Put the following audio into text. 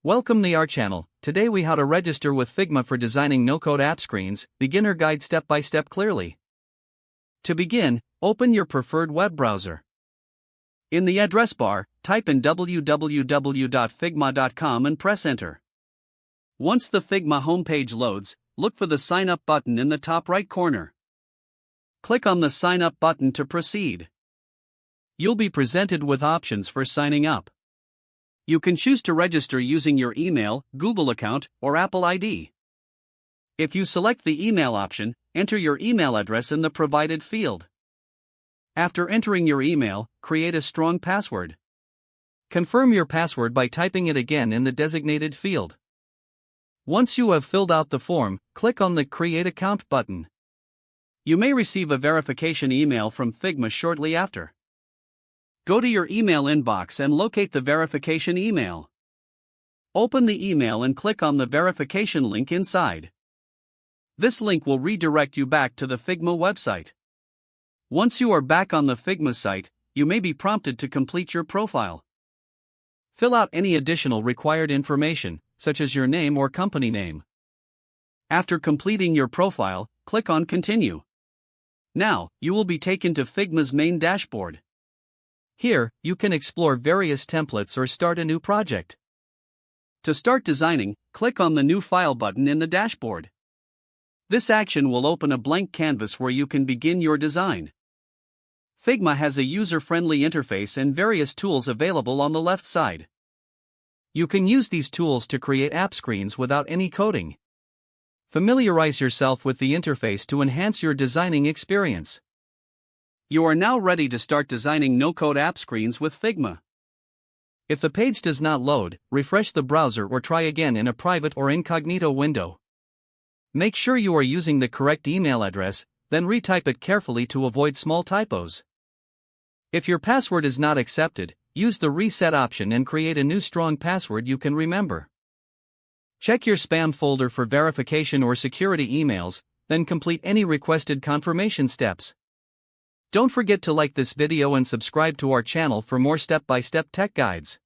Welcome to our channel. Today we how to register with Figma for designing no-code app screens, beginner guide step by step clearly. To begin, open your preferred web browser. In the address bar, type in www.figma.com and press enter. Once the Figma homepage loads, look for the sign up button in the top right corner. Click on the sign up button to proceed. You'll be presented with options for signing up. You can choose to register using your email, Google account, or Apple ID. If you select the email option, enter your email address in the provided field. After entering your email, create a strong password. Confirm your password by typing it again in the designated field. Once you have filled out the form, click on the Create Account button. You may receive a verification email from Figma shortly after. Go to your email inbox and locate the verification email. Open the email and click on the verification link inside. This link will redirect you back to the Figma website. Once you are back on the Figma site, you may be prompted to complete your profile. Fill out any additional required information, such as your name or company name. After completing your profile, click on Continue. Now, you will be taken to Figma's main dashboard. Here, you can explore various templates or start a new project. To start designing, click on the New File button in the dashboard. This action will open a blank canvas where you can begin your design. Figma has a user-friendly interface and various tools available on the left side. You can use these tools to create app screens without any coding. Familiarize yourself with the interface to enhance your designing experience. You are now ready to start designing no-code app screens with Figma. If the page does not load, refresh the browser or try again in a private or incognito window. Make sure you are using the correct email address, then retype it carefully to avoid small typos. If your password is not accepted, use the reset option and create a new strong password you can remember. Check your spam folder for verification or security emails, then complete any requested confirmation steps. Don't forget to like this video and subscribe to our channel for more step-by-step tech guides.